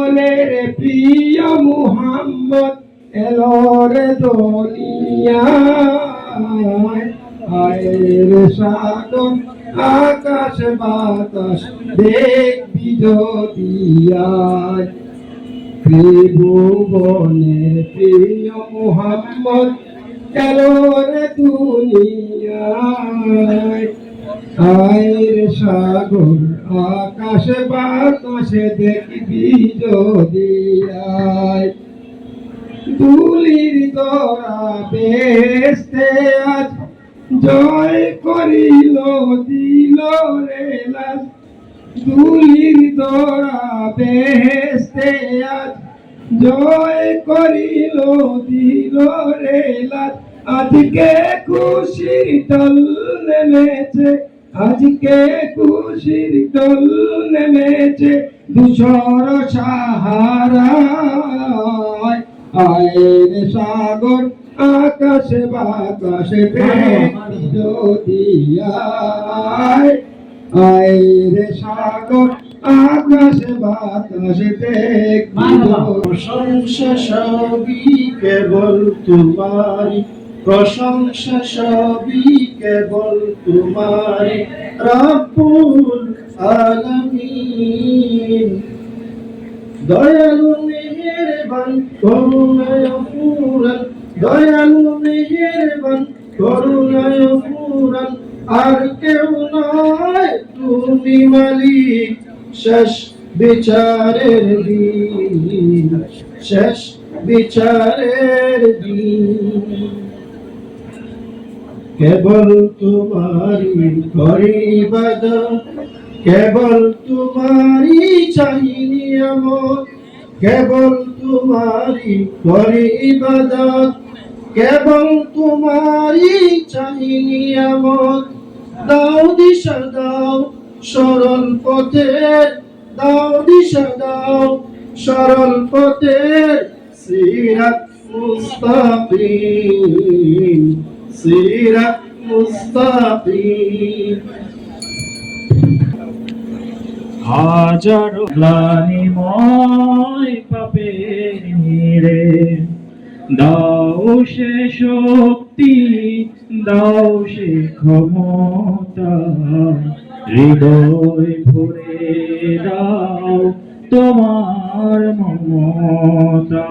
মনের প্রিয় মুহাম্মদ এলো রে দুনিয়ায়। আয়ের সাগর আকাশ বাতাস দেখবি যদি আয়। ত্রিভুবনের প্রিয় মুহাম্মদ এলো রে দুনিয়ায়। আয়ের সাগর আকাশ বাতাসে দেখবি যদি আয়। ধুলির ধরা বেহেশতে আজ জয় করিল দিল রে লাজ। ধুলির ধরা বেহেশতে আজ জয় করিল দিল রে লাজ। আজকে খুশির ঢল নেমেছে, আজকে খুশির ঢল নেমেছে ধূসর সাহারায়। আয়ের সাগর আকাশ বাতাসে দেখবি যদি আয়। আয়ের সাগর আকাশ বাতাসে দেখবি। প্রশংসা সবই কেবল তোমারি, প্রশংসা সবই কেবল তোমারি রব্বুল আলামিন। দয়ালু মেহেরবান করুণায় ফুরান, দয়ালু মেহেরবান করুণায় ফুরান। আর কেউ নয় তুমি মালিক শেষ বিচারের দিন, শেষ বিচারের দিন। কেবল তোমারি করি ইবাদত, কেবল তোমারি চাই নিয়ামত। কেবল তোমারি করি ইবাদত, কেবল তোমারি চাই নিয়ামত। দাও দিশা দাও সরল পথের, দাও দিশা দাও সরল পথের। সিরাত মুস্তাকিম, সিরাত মুস্তাকিম। হাজারো গ্লানিময় পাপের নিরে দাও সে শক্তি, দাও সে ক্ষমতা। হৃদয় ভরে দাও তোমার মমতা।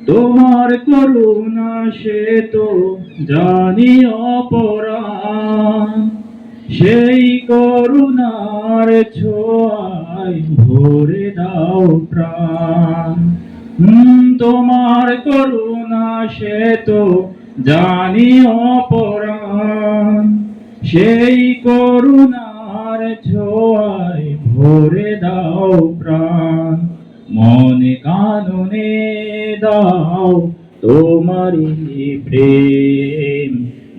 তোমার করুণা সে তো জানি অপরাণ, সেই করুণার ছোঁয়ায় ভরে দাও প্রাণ। তোমার করুণা সে তো জানি অপরাণ, সেই করুণার ছোঁয়ায় ভরে দাও প্রাণ। মনে কাননে দাও তোমারি প্রেম,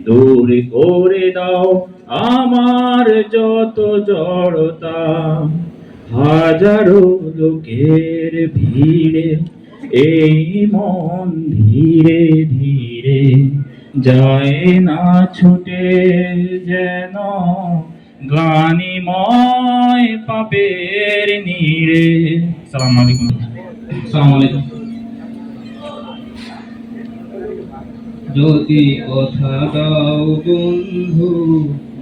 দূর করে দাও আমার যত জড়তা। হাজারো লোকের ভিড়ে এই মন ধীরে ধীরে যায় না ছুটে, যেন গ্লানিময় পাপের নীড়ে। আসসালামু আলাইকুম। আসসালামু আলাইকুম। যদি কথা দাও বন্ধু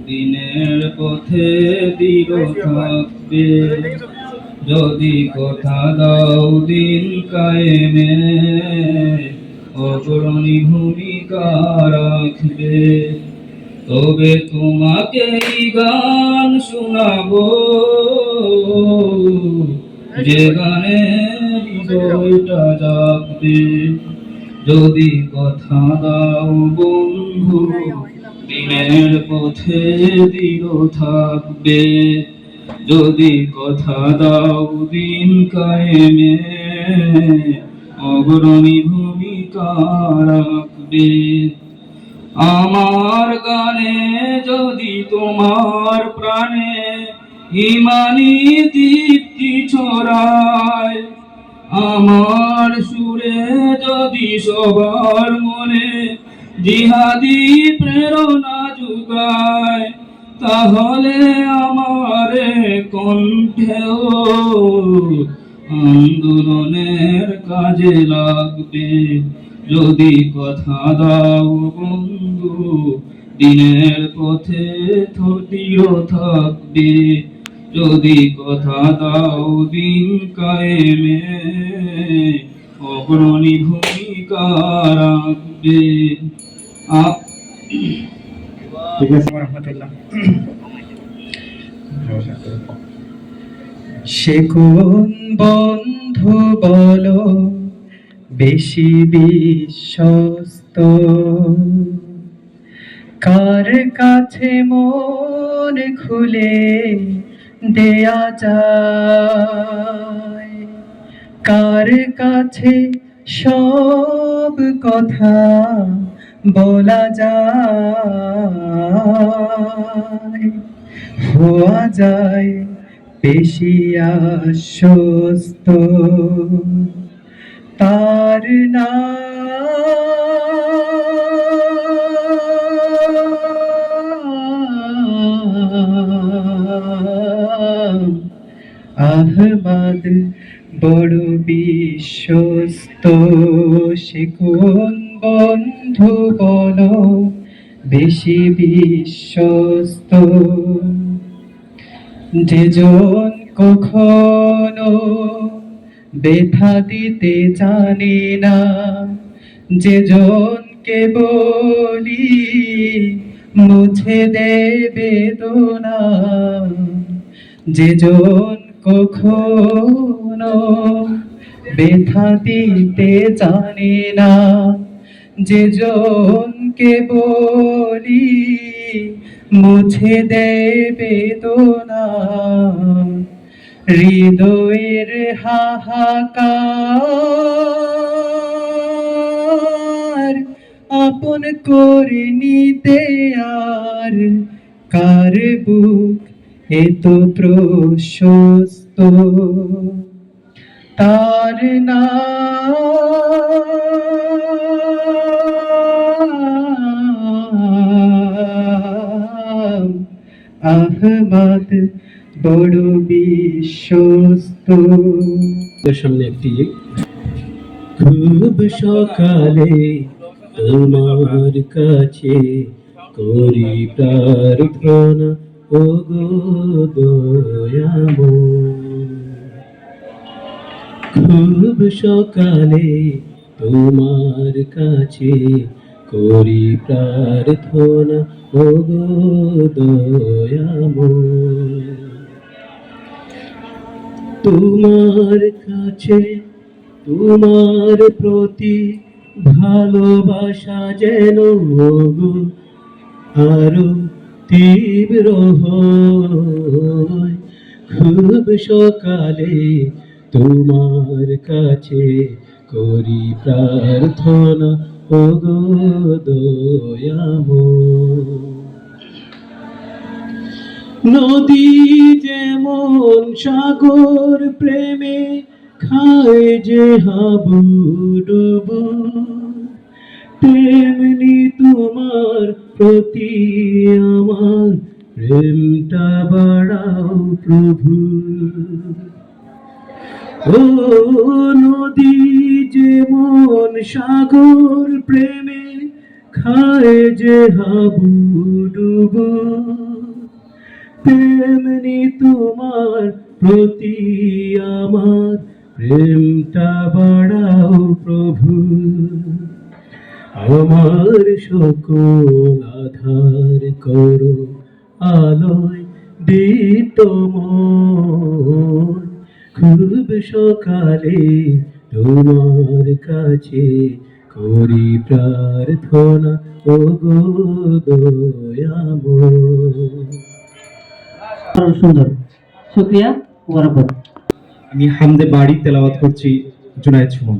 দিনের পথে দৃঢ় থাকবে, যদি কথা দাও দিন কায়েমে অগ্রণী ভূমিকা রাখবে, তবে তোমাকে গান শোনাবো যে গানে হৃদয়টা জাগবে। যদি কথা দাও বন্ধু দিনের পথে দৃঢ় থাকবে, যদি কথা দাও দিন কায়েমে অগ্রণী ভূমিকা রাখবে। আমার গানে যদি তোমার প্রাণে ইমানি দীপ্তি ছড়ায়, আমার সুরে যদি সবার মনে জিহাদি প্রেরণা জুগায়, তাহলে আমার কণ্ঠেও আন্দোলনের কাজে লাগবে। যদি কথা দাও বন্ধু, দিনের পথে দৃঢ় থাকবে। যদি কথা দাও দিন কায়েমে, অগ্রণী ভূমিকা রাখবে। ঠিক আছে, রহমতুল্লাহ। সে কোন বন্ধু বলো বেশি বিশ্বস্ত, কার কাছে মন খুলে দেয়া যায়, কার কাছে সব কথা বলা যায়, হওয়া যায় বেশি আশ্বস্ত, তার নাম আহমদ, বড় বিশ্বস্ত। সে কোন বন্ধু বলো বেশি বিশ্বস্ত, যেজন কখনো ব্যথা দিতে জানে না, যেজন কেবলি মুছে দেবে বেদনা, যেজন কখনো ব্যথা দিতে জানে না, যেজন কেবলি মুছে দেবে বেদনা, হৃদয়ের হাহাকার আপন করে নিতে আর কার বুক এত প্রশস্ত, তার নাম আহমদ, বড় বিশ্বস্ত। সামনে একটি খুব সকালে তোমার কাছে করি প্রার্থনা, ও গো দয়াময়। খুব সকালে তোমার কাছে করি প্রার্থনা, ও গো দয়াময়। তোমার কাছে তোমার প্রতি ভালোবাসা যেন গো আরো তীব্র হয়। খুব সকালে তোমার কাছে করি প্রার্থনা, ও গো দয়াময়। নদী যেমন সাগর প্রেমে খায় যে হাবুডুবু, তেমনি তোমার প্রতি আমার প্রেমটা বাড়াও প্রভু। ও নদী যেমন সাগর প্রেমে খায় যে হাবুডুবু, তেমনি তোমার প্রতি আমার প্রেমটা বাড়াও প্রভু। আমার সকল আধার করো আলোয় দীপ্তময়। খুব সকালে তোমার কাছে করি প্রার্থনা, ও গো দয়াময়। সুন্দর, শুক্রিয়া, বরাবর। আমি হামদে বাড়ি তেলাওয়াত করছি, জুনায়েদ সুমন।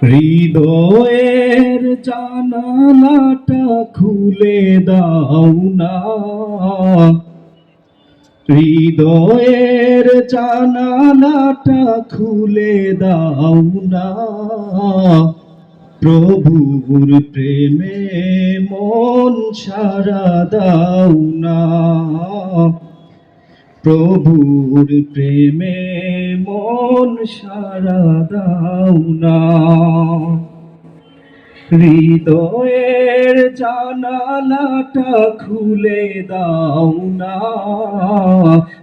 হৃদয়ের জানালাটা খুলে দাও না, হৃদয়ের জানালাটা খুলে দাও না, প্রভুর প্রেমে মন সারা দাও না, প্রভুর প্রেমে মন সারা দাও না, হৃদয়ের জানালাটা খুলে দাও না,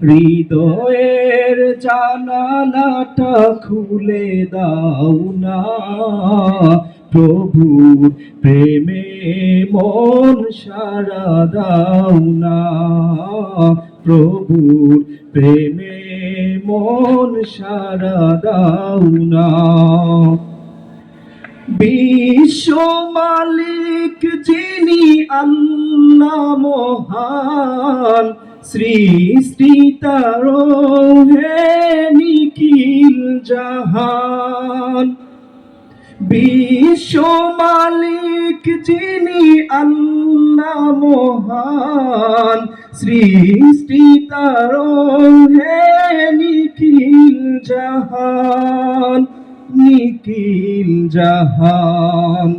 হৃদয়ের জানালাটা খুলে দাও না, প্রভুর প্রেমে মন সারা দাও না, প্রভুর প্রেমে মন সারা দাও না। বিশ্ব মালিক যিনি আল্লাহ মহান, সৃষ্টি তার হে নিখিল জাহান। বিশ্ব মালিক যিনি আল্লাহ মহান, সৃষ্টি তার হে নিখিল জাহান, নিখিল জাহান।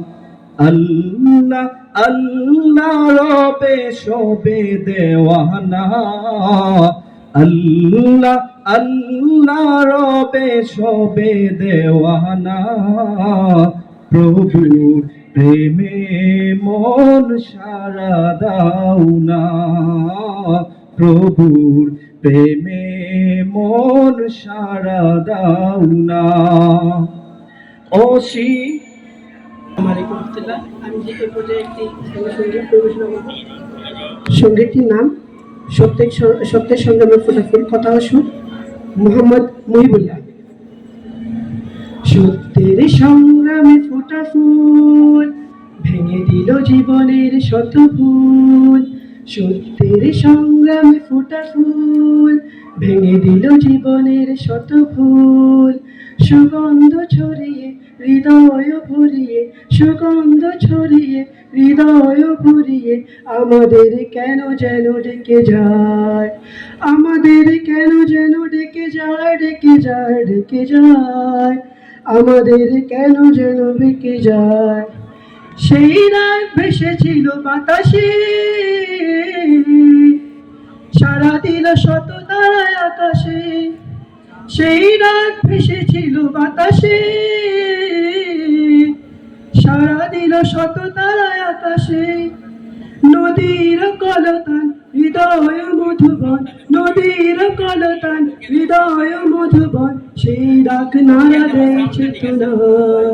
আল্লাহ আল্লাহ রবে সবে দেওয়ানা, আল্লাহ আল্লাহ রবে সবে দেওয়ানা, প্রভুর প্রেমে মন সারা দাও না, প্রভুর প্রেমে মন সারা দাও না। আমি যে এই পর্যায়ে একটি সঙ্গীত পরিবেশনা করব। সঙ্গীতটির নাম সত্যের সংগ্রামের ফোটাফুল, কথা ও সুর মোহাম্মদ মহিবুল্লাহ। সত্যের সংগ্রামে ফোটা ফুল ভেঙে দিল জীবনের শত ভুল, সত্যের সংগ্রামে ফোটা ফুল ভেঙে দিল জীবনের শত ভুল, সুগন্ধ ছড়িয়ে হৃদয় ভরিয়ে, সুগন্ধ ছড়িয়ে হৃদয় ভরিয়ে আমাদের কেন যেন ডেকে যায়, আমাদের কেন যেন ডেকে যায়, ডেকে যায়, ডেকে যায়, আমাদের কেন যেন ডেকে যায়। সেই রাত ভেসেছিল বাতাসে, সারা দিল শত তারায় আকাশে, সেই রাত ভেসেছিল বাতাসে, সারা দিল শত তারায় আকাশে। নদীর কলতান হৃদয় মধুবন, নদীর কলতান হৃদয় মধুবন, সেই ডাক নাড়া দেয় চেতনায়,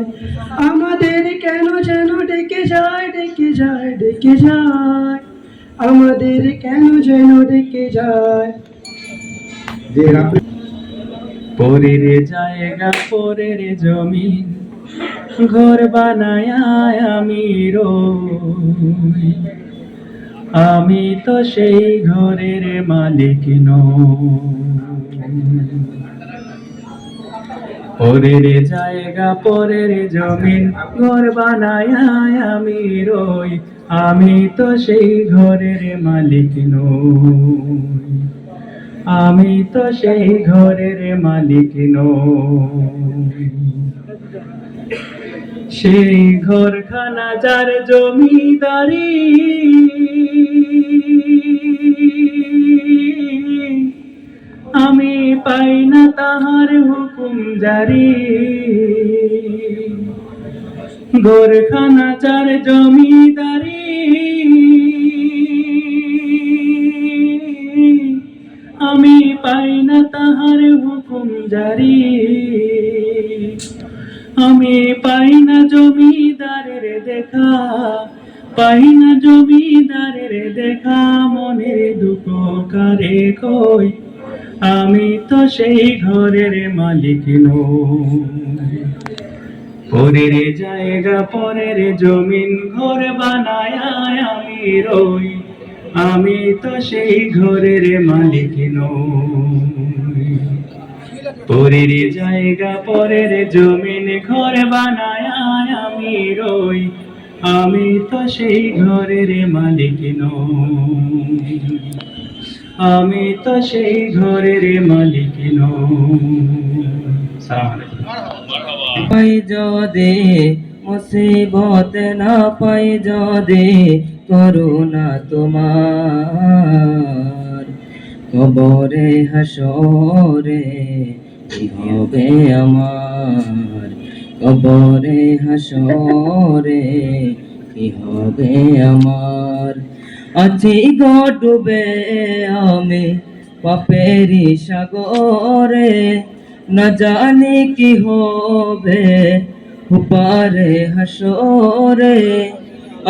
আমাদের কেন যেন ডেকে যায়, ডেকে যায়, ডেকে যায়, আমাদের কেন যেন ডেকে যায়। পরের জায়গা পরের জমিন ঘর বানায় আমি রই, আমি তো সেই ঘরের মালিক নই। পরের জায়গা পরের জমিন ঘর বানায় আমি রই, আমি তো সেই ঘরের মালিক নই, আমি তো সেই ঘরের মালিক নই। সেই ঘরখানা যার জমিদারি, আমি পাই না তাহার হুকুম জারি, ঘরখানা যার জমিদারি, আমি পাই না তাহার হুকুম জারি, আমি পাই না জমিদারের দেখা, পাই না জমিদারের দেখা, মনের দুঃখ কারে কই, আমি তো সেই ঘরের মালিক নই। পরের জায়গা পরের জমিন ঘর বানায় আমি রই, আমি তো সেই ঘরের মালিক নই। পরের জায়গা পরের জমিন ঘর বানায় আমি রই, আমি তো সেই ঘরের মালিক নই, আমি তো সেই ঘরের মালিক নই। পাই যদি মুসিবত না পাই যদি করুণা তোমার, কবরে হাসরে কি হবে আমার, কবরে হাসরে কি হবে আমার। আছি গো ডুবে আমি পাপেরি সাগরে, না জানি কি হবে উপারে হাসরে।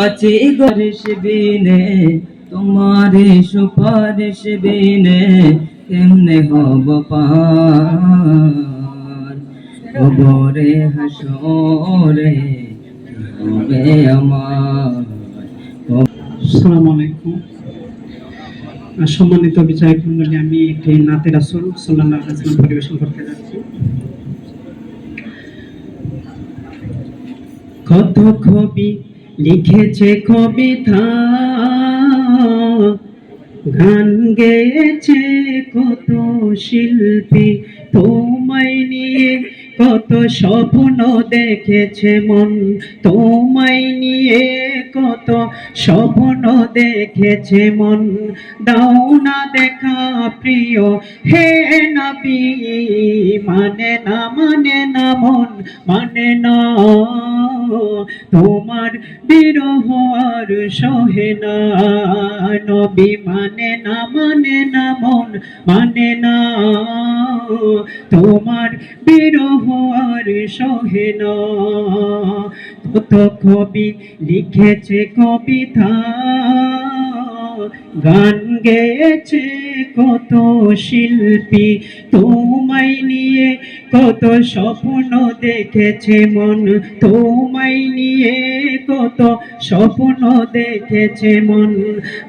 আছি গরিস বিনে তোমারি সুপারিশ বিনে কেমনে হব পার, কবরে হাসরে হবে আমার। আসসালামু আলাইকুম। সম্মানিত বিচারক মণ্ডলী, আমি একটি নাতে রাসূল সাল্লাল্লাহু আলাইহি ওয়াসাল্লাম পরিবেশন করতে যাচ্ছি। কত কবি লিখেছে কবিতা, গান গেয়েছে কত শিল্পী, তোমায় নিয়ে কত স্বপ্ন দেখেছে মন, তোমায় নিয়ে কত স্বপ্ন দেখেছে মন। দাও না দেখা প্রিয় হে নবী, মানে না মন, মানে না তোমার বিরহ আর সহে না। নবী মানে না মন, মানে না তোমার বিরহ আর সহে না। কত কবি লিখেছে কবিতা, গান গেয়েছে কত শিল্পী, তোমায় নিয়ে কত স্বপ্ন দেখেছে মন, তোমায় নিয়ে কত স্বপ্ন দেখেছে মন।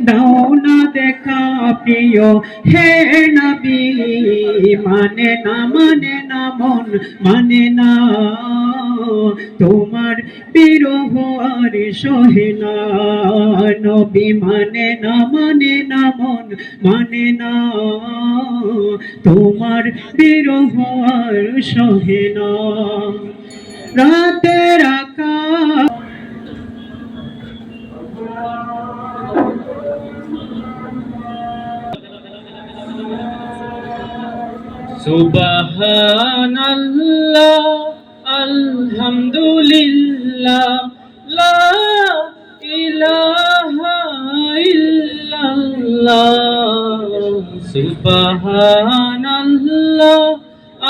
দাও না দেখা প্রিয় হে নবী, মানে না মন, মানে না তোমার বিরহ আর সহে না। নবী মানে না মন, মানে না তোমার বিরহ আর সহে না। রাতের আকাশ সুবহানাল্লাহ আলহামদুলিল্লাহ লা ইলাহা ইল্লাল্লাহ। সুবহানাল্লাহ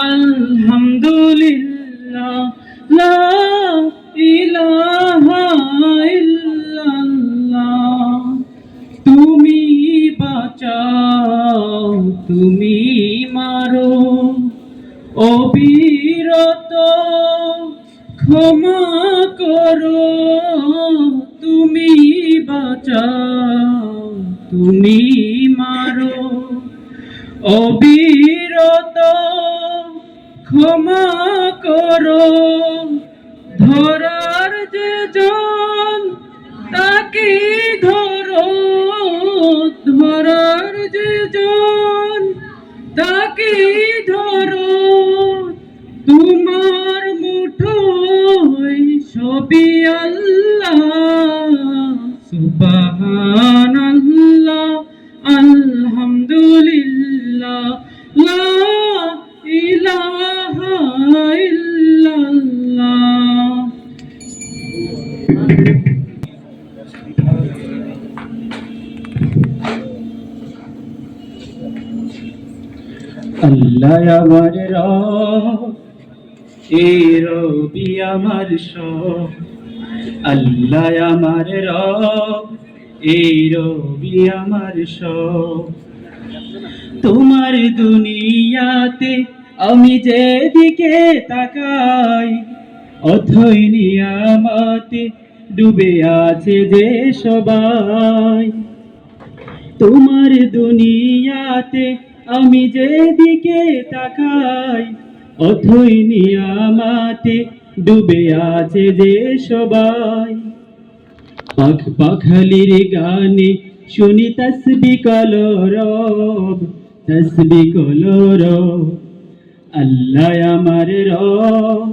আলহামদুলিল্লাহ লা ইলাহা ইল্লাল্লাহ। তুমি বাঁচাও তুমি মারো অবিরত ক্ষমা করো, তুমি বাঁচাও তুমি মারো অবিরত ক্ষমা করো। ধরার যে জন তাকে ধরো, ধরার যে জন তাকে ধরো। তোমার মুঠোয় সবই আল্লাহ। সুবহানাল্লাহ আলহামদুলিল্লাহ লা ইলাহা ইল্লাল্লাহ। আল্লাহ আমার রব, এই রবি আমার সব। আল্লাহ আমার রব, এই রবি আমার সব। তোমার দুনিয়াতে আমি যেদিকে তাকাই, অথই নিয়ামতে ডুবে আছে যে সবাই। তোমার দুনিয়াতে আমি যেদিকে তাকাই, অথই নিয়ামতে ডুবে আছে যে সবাই। পাখালির গানে শুনি তসবি কলরব, তসবি কলরব। আল্লাহ আমার রব,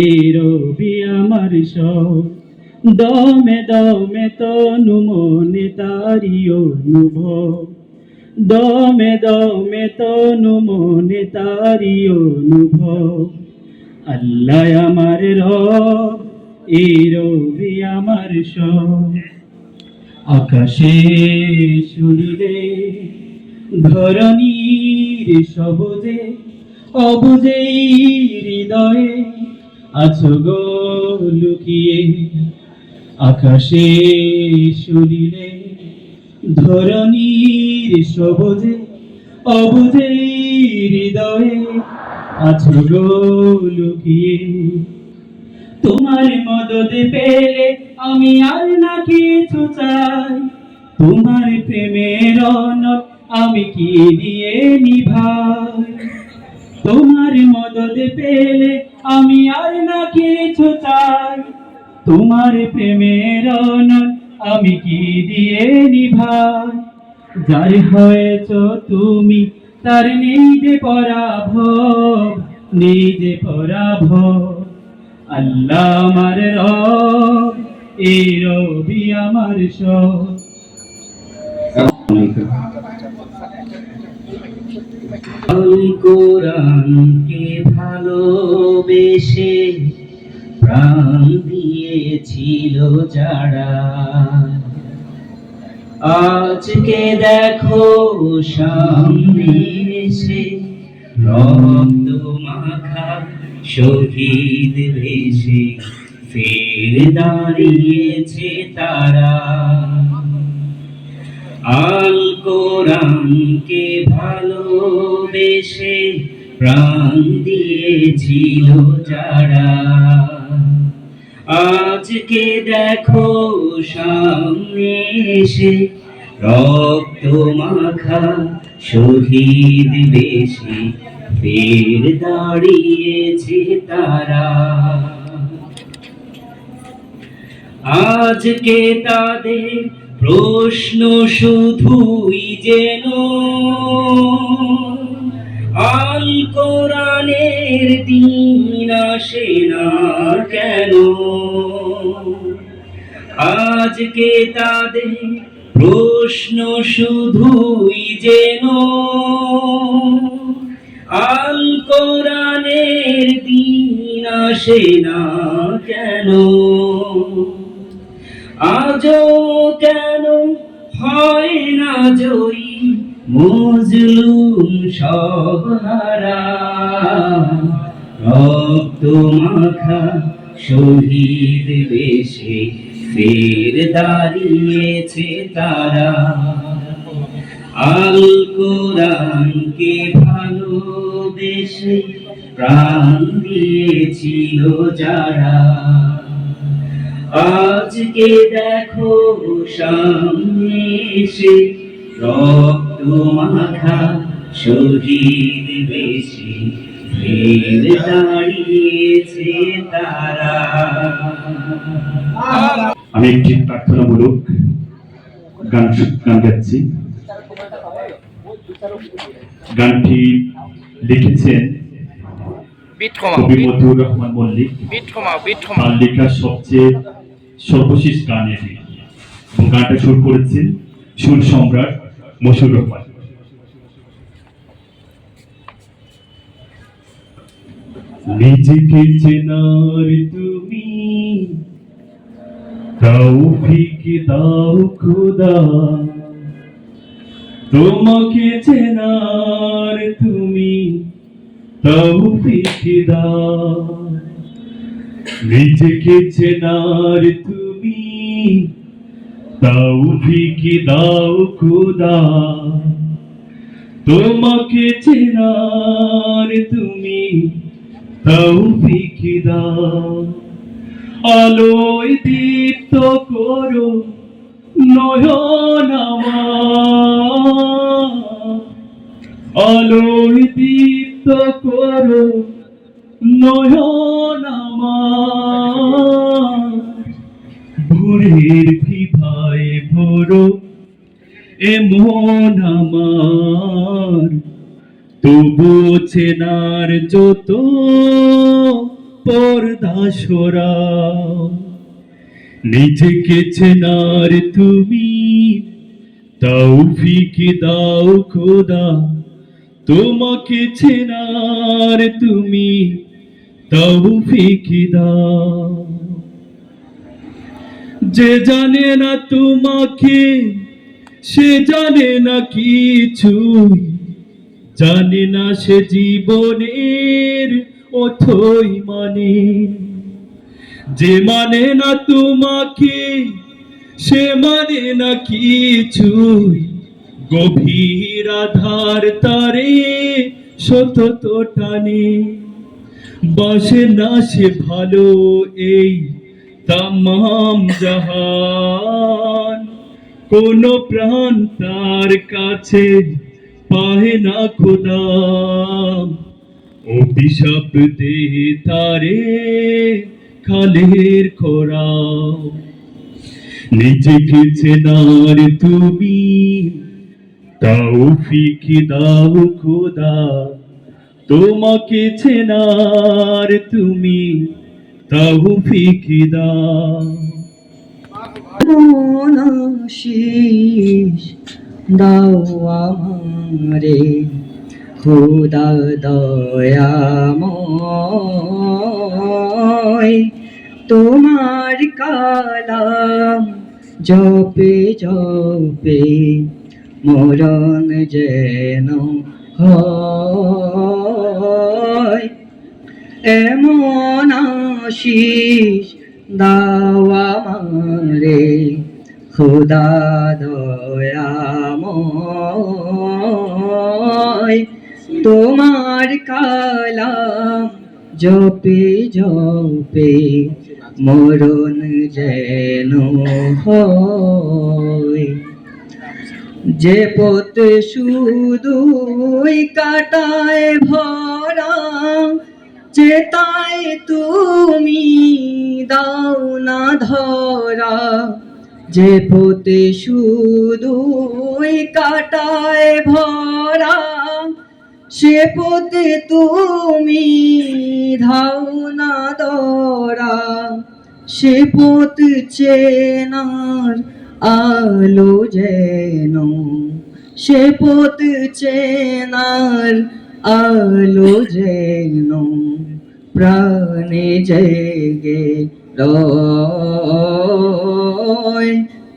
এই রবি আমার সব। দমে দমে তনু মনে তারি অনুভব, দমে দমে তনু মনে তারি অনুভব। আল্লাহ আমার রব, এই রবি আমার সব। আকাশে শুনিলে ধরণীর সবুজে, অবুজে হৃদয়ে আছো গো লুকিয়ে। আকাশে শুনিলে ধরণীর সবুজে, অবুজে হৃদয়ে আছো গো লুকিয়ে। তোমার মদদ পেলে আমি আর না কিছু চাই, তোমার প্রেমের অনল আমি কি দিয়ে নিভাই। তোমার মদদ পেলে আমি আর না কিছু চাই, তোমার প্রেমের অনল আমি কি দিয়ে নিভাই। যার হয়েছ তুমি তার নেই যে পরাভব, নেই যে পরাভব। আল্লাহ আমার রব, এই রবি আমার সব। আল কোরআনকে ভালোবেসে প্রাণ দিয়েছিল যারা, আজকে দেখো সামনে এসে রক্ত মাখা শহীদ বেশে ফের দাঁড়িয়েছে তারা। আল কোরআনকে ভালোবেসে প্রাণ দিয়েছিল যারা, আজকে দেখো সামনে এসে রক্ত মাখা শহীদ বেশে ফের দাঁড়িয়েছে তারা। আজকে তাদের প্রশ্ন শুধুই যেন আল কোরআনের দিন আসে না কেন। আজকে তাদের প্রশ্ন শুধুই যেন আল কোরআনের দিন আসে না কেন। আজও কেন হয় না জয়ী মজলুম সব হারা, রক্ত মাখা শহীদ বেশে ফের দাঁড়িয়েছে তারা। আল কোরআনকে ভালোবেসে প্রাণ দিয়েছিল যারা, আজকে দেখো সামনে এসে রক্ত মাখা শহীদ বেশে ফের দাঁড়িয়েছে তারা। আমি একটি প্রার্থনামূলক গান গাচ্ছি। গানটি লিখেছেন কবি মতিউর রহমান মল্লিক। তার লেখা সবচেয়ে সর্বশেষ গান এটি, এবং গানটা সুর করেছেন সুর সম্রাট মশিউর রহমান। নিজেকে চেনার তুমি তৌফিক দাও খোদা, তোমাকে চেনার তুমি তৌফিক দাও। নিজেকে চেনার তুমি তৌফিক দাও খোদা, তোমাকে চেনার তুমি তৌফিক দাও। আলোয় দীপ্ত করো নয়ন আমার, আলোয় দীপ্ত করো নয়ন আমার। ভোরের ভিভায় ভরো এমন আমার, তবু চেনার যত পর্দা সরাও। নিজেকে চেনার তুমি তৌফিক দাও খোদা তোমাকে চেনার, তুমি তৌফিক দাও। যে জানে না তোমাকে সে জানে না কিছুই, জানে না সে জীবনের অথই মানে। যে মানে না তোমাকে সে মানে না কিছুই, গভীর আধার তারে সতত টানে। বাসে না সে ভালো এই তামাম জাহান, কোন প্রাণ তার কাছে পাহে না খোদা। অভিশাপ দে তারে খালের খোরা। নিজেকে চেনার তুমি তৌফিক দাও খোদা তোমাকে চেনার, তুমি তৌফিক দাও। আশিস দাও আমারে খোদা দয়াময়, তোমার কালাম জপে জপে মরণ যেন হয়। এমন আশিস দাও আমারে খোদা দয়াময়, তোমার কালাম জপে জপে মরণ যেন হয়। যে পথে শুধুই কাটায় ভরা, চেতায় তুমি দাও না ধরা। যে পথে শুধুই কাটায় ভরা, সে পথে তুমি ধাও না ধরা। সে পথ চেনার আলো যেন, সে পথ চেনার আলো যেন প্রাণে জেগে রয়।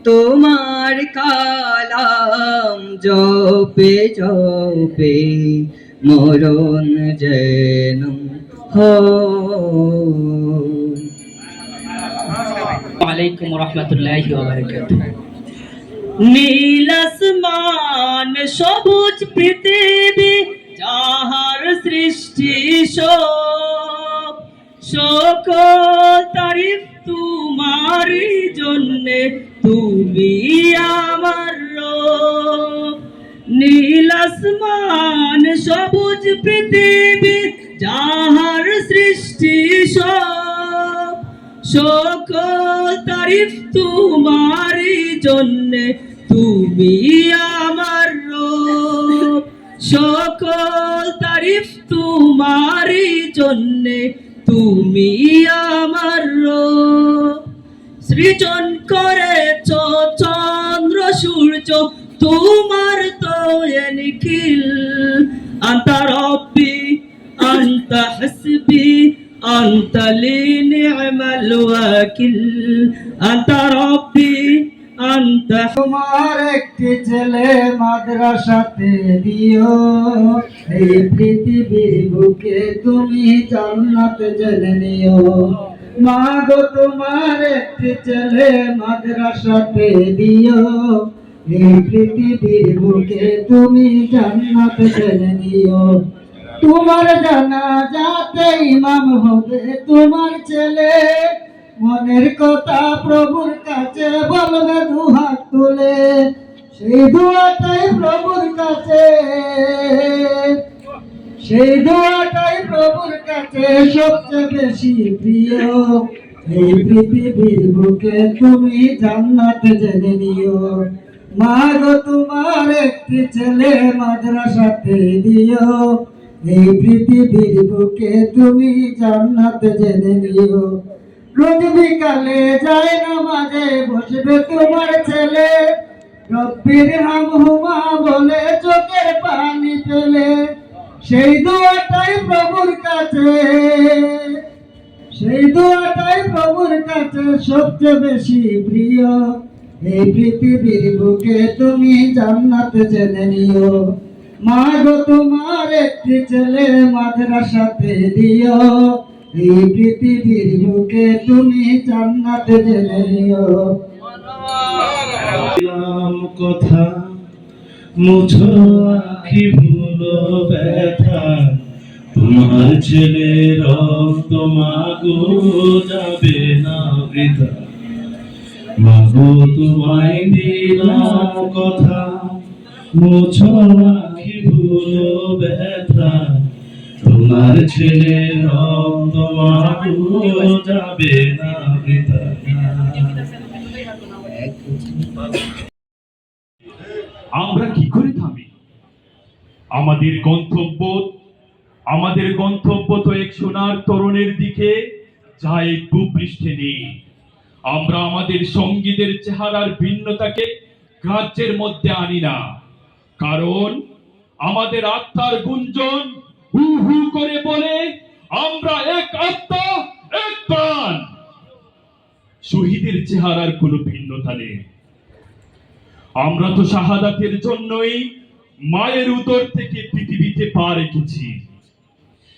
তোমার কালাম জপে জপে মরণ যেন হয়। ওয়ালাইকুম রহমতুল্লাহি ওয়া বারাকাতুহু। নীল আসমান সবুজ পৃথিবী যাহার সৃষ্টি সব, সকল তারিফ তোমারই জন্যে তুমি আমার রব। নীল আসমান সবুজ পৃথিবী যাহার সৃষ্টি সব, সকল তারিফ তোমারই জন্যে তুমি আমার রব। সকল তারিফ তোমারই জন্যে তুমি আমার রব। সৃজন করেছ চন্দ্র সূর্য তোমার তো নিখিল। আন্তা রব্বি আন্তা হাসবি আন্তা লি নি'মাল ওয়াকিল। আন্তা রব্বি আন্তা। তোমার একটি ছেলে মাদ্রাসাতে দিও, এই পৃথিবীর বুকে তুমি জান্নাত জেনে নিও। মা গো তোমার একটি ছেলে মাদ্রাসাতে দিও, এই পৃথিবীর বুকে তুমি জান্নাত জেনে নিও। তোমার জানাজাতে ইমাম হবে তোমার ছেলে, মনের কথা প্রভুর কাছে বলবে দুহাত তুলে। সেই দোয়াটাই প্রভুর কাছে, সেই দোয়াটাই প্রভুর কাছে সবচেয়ে বেশি প্রিয়। এই পৃথিবীর বুকে তুমি জান্নাত জেনে নিও। মা গো তোমার একটি ছেলে মাদ্রাসাতে দিও, এই পৃথিবীর বুকে তুমি জান্নাত জেনে নিও। রোজ বিকালে যায় নামাজে বসবে তোমার ছেলে, রব্বির হামহুমা বলে চোখের পানি ফেলে, সেই দোয়াটাই প্রভুর কাছে, সেই দোয়াটাই প্রভুর কাছে সবচেয়ে বেশি প্রিয়। এই পৃথিবীর বুকে তুমি জান্নাত জেনে নিও, মা গো তোমার একটি ছেলে মাদ্রাসাতে দিও। এই পৃথিবীর বুকে তুমি জান্নাত জেনে নিও। কথা মুছো আখি ভুলো ব্যথা, তোমার ছেলে রক্ত মাগো যাবে না বৃথা। মাগো তোমায় দিলাম কথা, মুছো আখি ভুলো ব্যথা, তোমার ছেলে রক্ত মাগো যাবে না বৃথা। আমরা কি করে থামি? আমাদের গন্তব্য তো এক সোনার তরুণের দিকে, যা এই ভূপৃষ্ঠে নেই। আমরা আমাদের সঙ্গীদের চেহারার ভিন্নতাকে গ্রাহ্যের মধ্যে আনি না, কারণ আমাদের আত্মার গুঞ্জন হু হু করে বলে, আমরা এক আত্মা, এক প্রাণ। শহীদের চেহারার কোনো ভিন্নতা নেই। আমরা তো শাহাদাতের জন্যই মায়ের উদর থেকে পৃথিবীতে পা রেখেছি।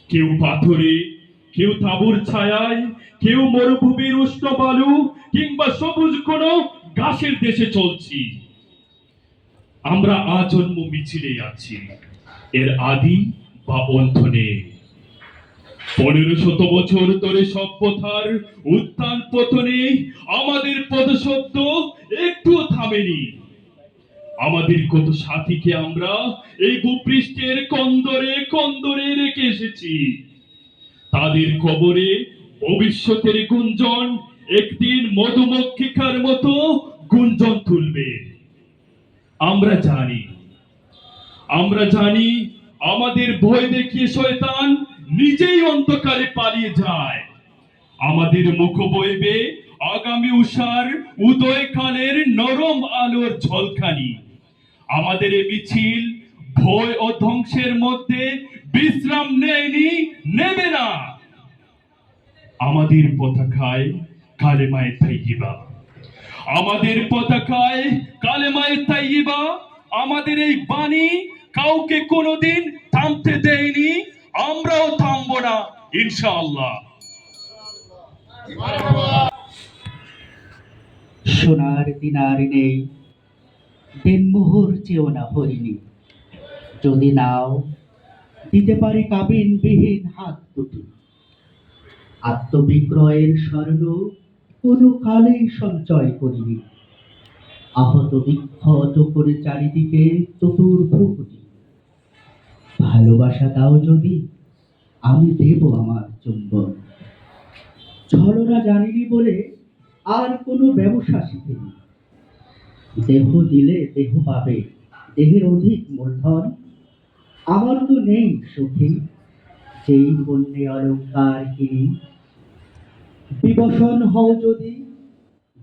কেউ পাথরে, কেউ তাঁবুর ছায়ায়, কেউ মরুভূমির উষ্ণ বালু কিংবা সবুজ কোনো ঘাসের দেশে চলছি। আমরা আজন্ম মিছিলে আছি, এর আদি বা অন্ত নেই। 1500 বছর ধরে সভ্যতার উত্থান পতনে আমাদের পদশব্দ একটু থামেনি। আমাদের কত সাথীকে আমরা এই ভূপৃষ্ঠের কন্দরে কন্দরে রেখে এসেছি। তাদের কবরে ভবিষ্যতের গুঞ্জন একদিন মধুমক্ষিকার মতো গুঞ্জন তুলবে। আমরা জানি আমাদের ভয় দেখিয়ে শয়তান নিজেই অন্ধকারে পালিয়ে যায়। আমাদের মুখ বইবে আগামী উষার উদয়কালের নরম আলোর ঝলকানি। আমাদের এই মিছিল ভয় ও ধ্বংসের মধ্যে বিশ্রাম নেয়নি, নেবে না। আমাদের পতাকায় কালেমায়ে তাইয়্যিবা, আমাদের পতাকায় কালেমায়ে তাইয়্যিবা। আমাদের এই বাণী কাউকে কোনোদিন থামতে দেয়নি, আমরাও থামবো না ইনশাআল্লাহ। সোনার দিনার নেই, দিনমোহর চেয়েও না হরিণী। যদি নাও দিতে পারে কাবিনবিহীন হাত দুটি, আত্মবিক্রয়ের স্বর্ণ কোনো কালেই সঞ্চয় করিনি। আহত বিক্ষত করে চারিদিকে চতুর্ভুটি, ভালোবাসা দাও যদি, আমি দেব আমার চুম্বন। ছলনা জানিনি বলে আর কোনো ব্যবসা শিখিনি। দেহ দিলে দেহ পাবে, দেহের অধিক মূলধন। আমার তো নেই সখী, যেই বন্যে অলঙ্কার কিনি। বিবসন হও যদি,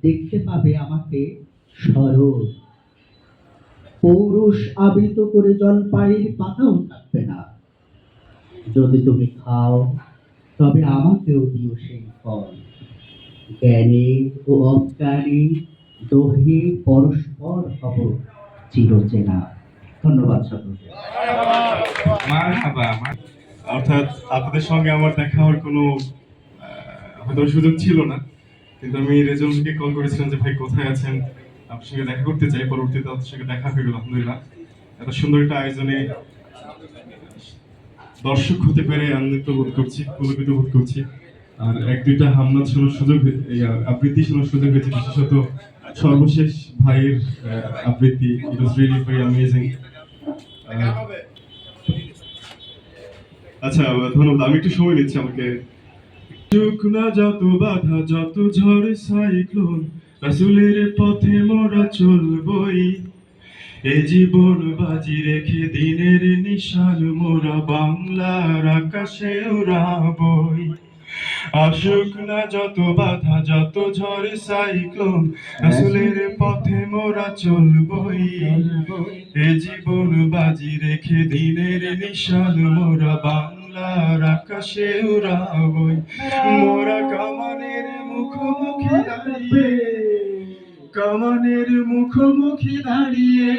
দেখতে পাবে আমাকে সরল। পৌরুষ আবৃত করে জলপাইয়ের পাতাও থাকবে না। যদি তুমি খাও তবে আমাকেও দিও সেই ফল। জ্ঞানে ও অজ্ঞানে দোহে পরস্পর হব চিরচেনা। ধন্যবাদ সকলকে। অর্থাৎ আপনাদের সঙ্গে আমার দেখা হওয়ার কোনো হয়তো সুযোগ ছিল না, কিন্তু আমি রেজলকে কল করেছিলাম যে ভাই কোথায় আছেন, আপনার সঙ্গে দেখা করতে চাই। পরবর্তীতে আপনার সঙ্গে দেখা হয়ে গেল আলহামদুলিল্লাহ। এত সুন্দর একটা আয়োজনে দর্শক হতে পেরে আনন্দিত বোধ করছি, পুলকিত বোধ করছি। আর এক দুইটা হামনাদ শোনার সুযোগ, আবৃত্তি শোনার সুযোগ হয়েছে, বিশেষত সর্বশেষ ভাইয়ের আবৃত্তি। ইট ওয়াজ রিয়েলি ভেরি অ্যামেজিং। আচ্ছা ধন্যবাদ, আমি একটু সময় নিচ্ছি আমাকে। শুকনা যত বাধা, যত ঝড় সাইক্লোন, রাসূলের পথে মোরা চলবই। এ জীবন বাজি রেখে দিনের নিশান মোরা বাংলার আকাশে উড়াবই। আসুক না যত বাধা যত ঝড় সাইক্লোন রাসূলের পথে মোরা চলবই এ জীবন বাজি রেখে দিনের নিশান মোরা বাংলার আকাশে উড়াবই মোরা কামানের মুখোমুখি দাঁড়িয়ে কামানের মুখোমুখি দাঁড়িয়ে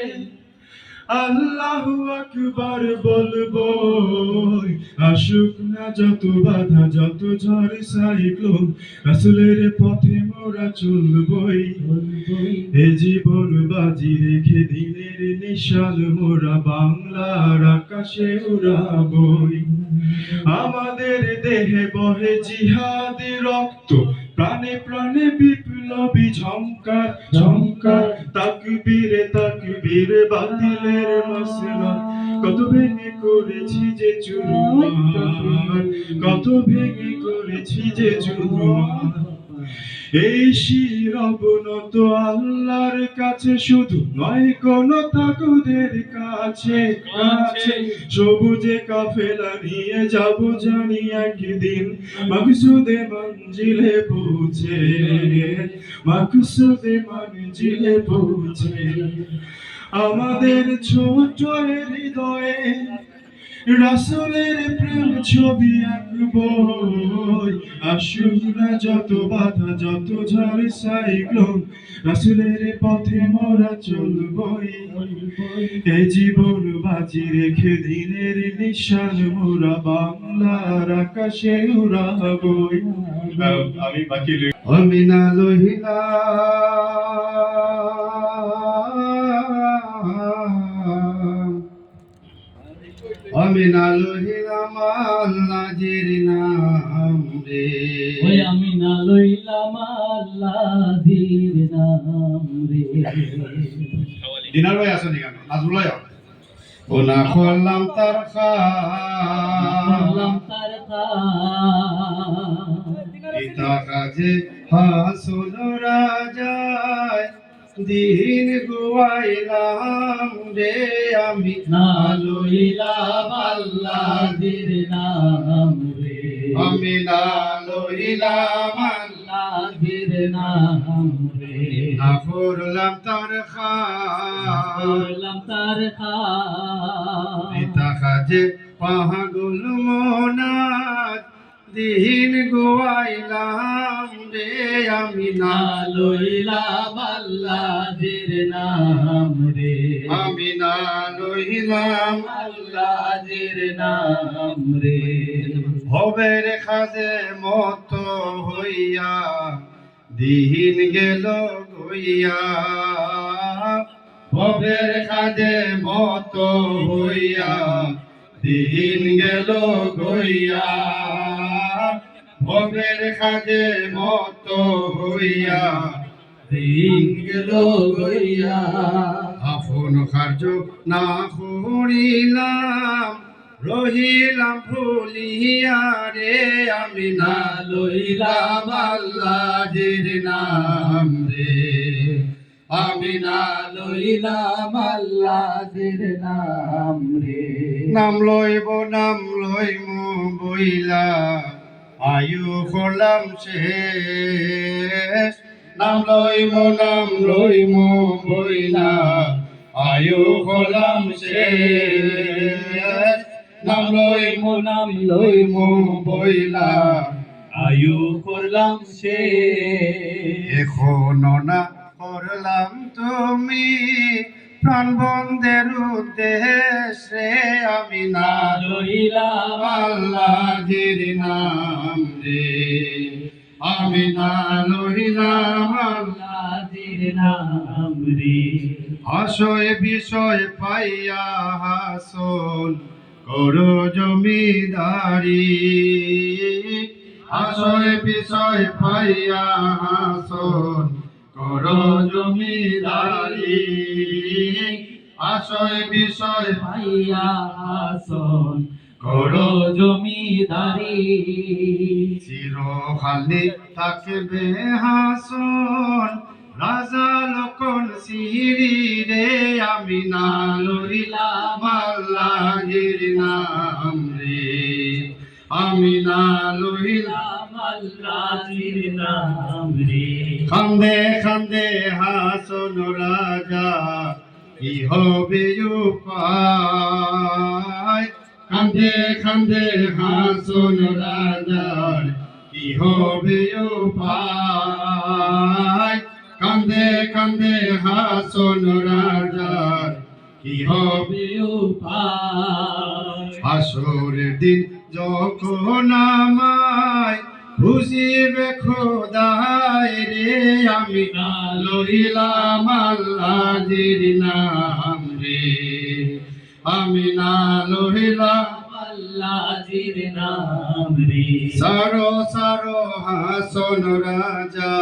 আল্লাহু আকবার বলবো আসুক না যত বাধা যত ঝড় সাইক্লোন রাসূলের পথে মোরা চলবই এ জীবন বাজি রেখে দিনের নিশান মোরা বাংলার আকাশে উড়াবই আমাদের দেহে বহে জিহাদি রক্ত প্রাণে প্রাণে বিপ্লবী ঝংকার ঝংকার তাকবীরে তাকবীর বাতিলের মসনদ কত ভেঙে করেছি যে চুরমার কত ভেঙে করেছি যে চুরমার এই শির অবনত আল্লাহর কাছে শুধু নয় কোন তাগুদের কাছে কাছে সবুজে কাফেলা নিয়ে যাব জানি একদিন মাকসুদে মঞ্জিলে পৌঁছে মাকসুদে মঞ্জিলে পৌঁছে আমাদের ছোট হৃদয়ে রাসূলের প্রেম ছবি আঁকবই আসুক না যত বাধা যত ঝড় সাইক্লোন রাসূলের পথে মোরা চলবই এ জীবন বাজি রেখে দিনের নিশান মোরা বাংলার আকাশে উড়াবই আমি বাকি অমিনা লোহিলা অমিনা লোহিলাম আল্লাহর নাম রে ওই আমি না লইলাম আল্লাহর নাম রে দিনার ভাই আসেনি কেন নাজুলাই ও না করলাম তার আল্লাহ তার পিতা কাজে হাসুল রাজায় দিন গুয়াইলাম রে আমি না লইলাম আল্লাহর নাম রে আমি না লইলাম আল্লাহর নাম রে না করলাম তার করলাম তার পিতা কাজে পাহাগুল মনাত দিন গুয়াইলাম রে আমি না লইলাম আল্লাহর নাম রে আমি না লইলাম আল্লাহর নাম রে ভবের খাজে মত হইয়া দিন গেল গইয়া ভবের খাজে মত হইয়া দিন গেল গইয়া ভবের খাজে মত হইয়া দিন গেল গইয়া আপন কার্য না করিলাম রহিলাম ভুলিয়া রে আমি না লইলাম আল্লাহর নাম রে আমি না লইলাম আল্লাহর নাম রে নাম লইব বইলা আয়ু করলাম শেষ নাম লইব বইলা আয়ু করলাম শেষ নাম লইব বইলা আয়ু করলাম সে এখনো না করলাম তুমি প্রাণ বন্ধের উদ্দেশ্যে আমি না লইলাম আল্লাহর নাম রে আমি না লইলাম আল্লাহর নাম রে হাসয় বিষয় পাইয়া হাসন করো জমিদারি হাসয় বিষয় পাইয়া হাসন করো জমিদারি আশয় বিষয় পাইয়া আসন করো জমিদারি চিরকালে থাকবে হাসন রাজা লক্ষণ সিঁড়ি রে আমি না লইলাম আল্লাহর নাম রে আমি না লইলাম আল্লাহর নাম রে খান্দে খান্দে হাসন রাজা কি হবে উপায় খান্দে খান্দে হাসন রাজার কি হবে উপায় কান্দে কান্দে হাসন রাজার কি হবে উপায় হাসরের দিন যখন আমায় বুঝিবে খোদায় রে আমি না লইলাম আল্লাহর নাম রে আমি না লইলাম আল্লাহর নাম রে সারো সারো হাসন রাজা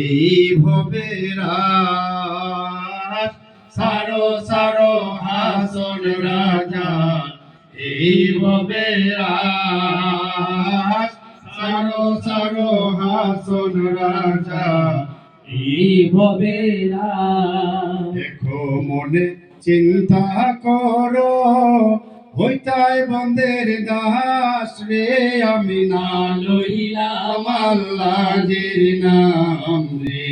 এই ভবে রাজ সারো সারো হাসন রাজা এই ভবে রাজ সারো সারো হাসন রাজা এই ভবে দেখো মনে চিন্তা করো হইতাই বন্দের দাস রে আমি না লইলাম আল্লাহর নাম রে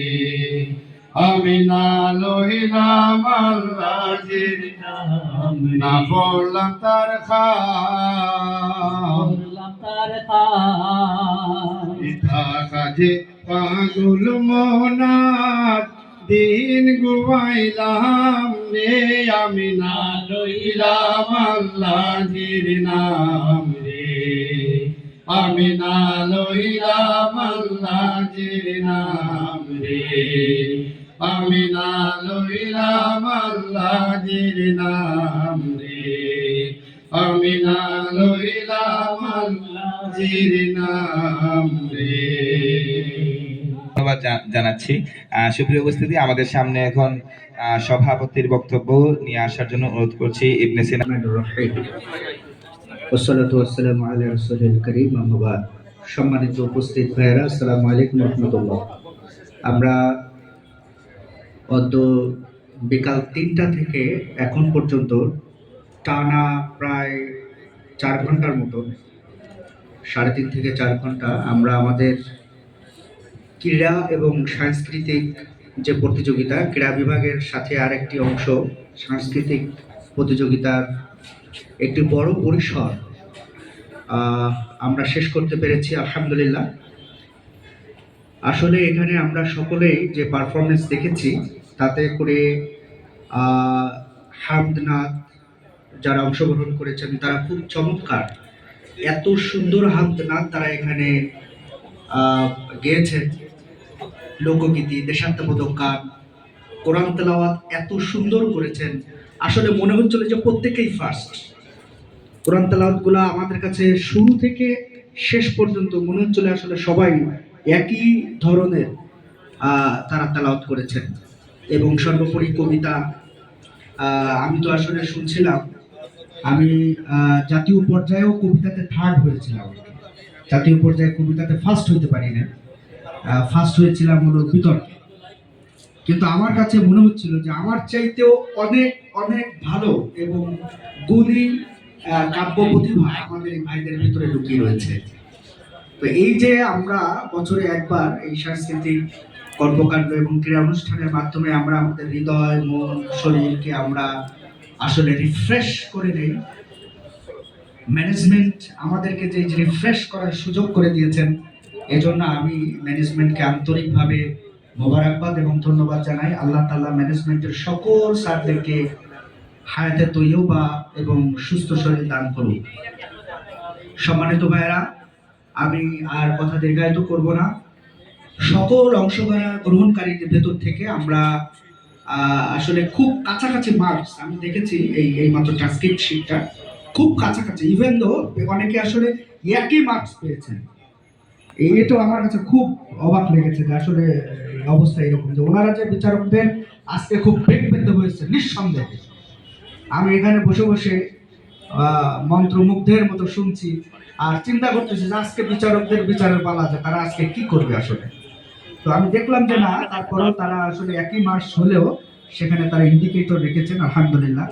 আমি না লইলাম আল্লাহর নাম না বললাম তার তার ইথা কাজে পাগল মনার দিন গুয়াইলাম রে আমি না লইলাম আল্লাহর নাম রে আমি না লইলাম আল্লাহর নাম রে আমি না লইলাম আল্লাহর নাম রে আমি না লইলাম আল্লাহর নাম রে ধন্যবাদ জানাচ্ছি। সুপ্রিয় উপস্থিতি, আমাদের সামনে এখন সভাপতির বক্তব্য নিয়ে আসার জন্য অনুরোধ করছি ইবনে সিনা। ওয়াসসালাতু ওয়াসসালামু আলা রাসূলিল কারীম, আম্মা বাদ। সম্মানিত উপস্থিত ভাইয়েরা, আসসালামু আলাইকুম ওয়া রাহমাতুল্লাহ। আমরা অদ্য বিকাল 3টা থেকে এখন পর্যন্ত টানা প্রায় 4 ঘন্টার মতো, 3.5 থেকে 4 ঘন্টা আমরা আমাদের ক্রীড়া এবং সাংস্কৃতিক যে প্রতিযোগিতা, ক্রীড়া বিভাগের সাথে আরেকটি অংশ সাংস্কৃতিক প্রতিযোগিতার একটি বড় পরিসর আমরা শেষ করতে পেরেছি আলহামদুলিল্লাহ। আসলে এখানে আমরা সকলেই যে পারফরমেন্স দেখেছি তাতে করে হামদনাদ যারা অংশগ্রহণ করেছেন তারা খুব চমৎকার, এত সুন্দর হামদনাদ তারা এখানে গেয়েছেন। লোকগীতি, দেশাত্মবোধক গান, কোরআন তেলাওয়াত এত সুন্দর করেছেন, আসলে মনে হচ্ছিল যে প্রত্যেকেই ফার্স্ট। কোরআন তেলাওয়াতগুলো আমাদের কাছে শুরু থেকে শেষ পর্যন্ত মনে হচ্ছিল আসলে সবাই একই ধরনের তারা তেলাওয়াত করেছেন। এবং সর্বোপরি কবিতা, আমি তো আসলে শুনছিলাম, আমি জাতীয় পর্যায়েও কবিতাতে থার্ড হয়েছিলাম, জাতীয় পর্যায়ে কবিতাতে ফার্স্ট হইতে পারি না, ফার্স্ট হয়েছিলাম হলো বিতর্কে। কিন্তু আমার কাছে মনে হচ্ছিল যে আমার চাইতেও অনেক অনেক ভালো এবং গুণী কাব্য প্রতিভা আমাদের এই ভাইদের ভিতরে লুকিয়ে রয়েছে। তো এই যে আমরা বছরে একবার এই সাংস্কৃতিক কর্মকাণ্ড এবং ক্রীড়া অনুষ্ঠানের মাধ্যমে আমরা আমাদের হৃদয়, মন, শরীরকে আমরা আসলে রিফ্রেশ করে নেই, ম্যানেজমেন্ট আমাদেরকে যে রিফ্রেশ করার সুযোগ করে দিয়েছেন, এজন্য আমি ম্যানেজমেন্টকে আন্তরিকভাবে মোবারকবাদ এবং ধন্যবাদ জানাই। আল্লাহ তাআলা ম্যানেজমেন্টের সকল স্যারদেরকে হায়াতে তৈয়বা এবং সুস্থ শরীর দান করুন। সম্মানিত ভাইয়েরা, আমি আর কথা দীর্ঘায়িত করব না। সকল অংশগ্রহণকারীদের ভেতর থেকে আমরা আসলে খুব কাছাকাছি মার্কস আমি দেখেছি। এই মাত্র ট্রান্সক্রিপ্ট শিটটা খুব কাছাকাছি, ইভেন দো অনেকে আসলে একই মার্কস পেয়েছেন। এটা আমার কাছে খুব অবাক লেগেছে যে আসলে অবস্থা এরকম, যে ওনারা যে বিচারকদের আজকে খুব বেগ পেতে হয়েছে নিঃসন্দেহে। আমি এখানে বসে বসে মন্ত্রমুগ্ধের মতো শুনছি আর চিন্তা করতেছি যে আজকে বিচারকদের বিচারের পালা, যে তারা আজকে কি করবে আসলে। তো আমি দেখলাম যে না, তারপরেও তারা আসলে একই মার্কস হলেও সেখানে তারা ইন্ডিকেটর রেখেছেন, আলহামদুলিল্লাহ।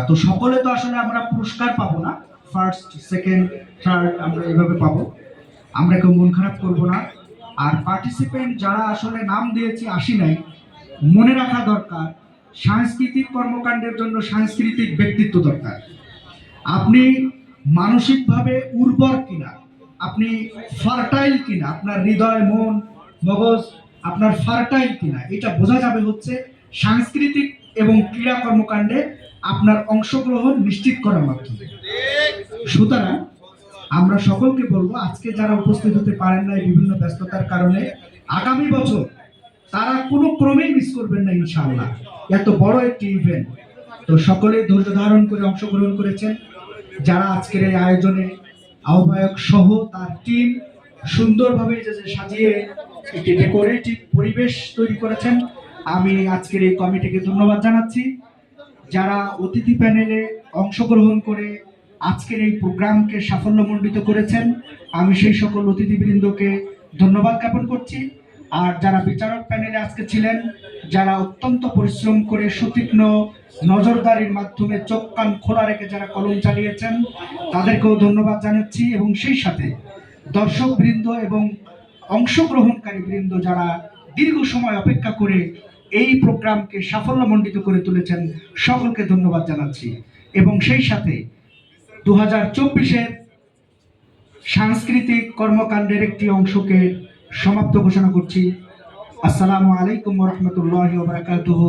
তো সকলে তো আসলে আমরা পুরস্কার পাবো না, ফার্স্ট সেকেন্ড থার্ড আমরা এভাবে পাবো। আমরা কেউ মন খারাপ করব না। আর পার্টিসিপেন্ট যারা আসলে নাম দিয়েছে আসি নাই, মনে রাখা দরকার সাংস্কৃতিক কর্মকাণ্ডের জন্য সাংস্কৃতিক ব্যক্তিত্ব দরকার। আপনি মানসিকভাবে উর্বর কিনা, আপনি ফার্টাইল কিনা, আপনার হৃদয় মন মগজ আপনার ফার্টাইল কিনা এটা বোঝা যাবে হচ্ছে সাংস্কৃতিক এবং ক্রীড়া কর্মকাণ্ডে আপনার অংশগ্রহণ নিশ্চিত করার মাধ্যমে। সুতরাং আমরা সকলকে বলবো আজকে যারা উপস্থিত হতে পারেন না এই বিভিন্ন ব্যস্ততার কারণে, আগামী বছর তারা কোনো ক্রমেই মিস করবেন না ইনশাআল্লাহ। এত বড় একটি ইভেন্ট, তো সকলে ধৈর্য ধারণ করে অংশগ্রহণ করেছেন। যারা আজকের এই আয়োজনে আহ্বায়ক সহ তার টিম সুন্দরভাবে যে সাজিয়ে একটি ডেকোরেটিভ পরিবেশ তৈরি করেছেন, আমি আজকের এই কমিটিকে ধন্যবাদ জানাচ্ছি। যারা অতিথি প্যানেলে অংশগ্রহণ করে আজকের এই প্রোগ্রামকে সাফল্যমণ্ডিত করেছেন, আমি সেই সকল অতিথিবৃন্দকে ধন্যবাদ জ্ঞাপন করছি। আর যারা বিচারক প্যানেলে আজকে ছিলেন, যারা অত্যন্ত পরিশ্রম করে সুতীক্ষ্ণ নজরদারির মাধ্যমে চোখ কান খোলা রেখে যারা কলম চালিয়েছেন, তাদেরকেও ধন্যবাদ জানাচ্ছি। এবং সেই সাথে দর্শক বৃন্দ এবং অংশগ্রহণকারী বৃন্দ যারা দীর্ঘ সময় অপেক্ষা করে এই প্রোগ্রামকে সাফল্যমণ্ডিত করে তুলেছেন, সকলকে ধন্যবাদ জানাচ্ছি। এবং সেই সাথে 2024-এর সাংস্কৃতিক কর্মকাণ্ডের একটি অংশকে সমাপ্ত ঘোষণা করছি। আসসালামু আলাইকুম ওয়া রাহমাতুল্লাহি ওয়া বারাকাতুহু।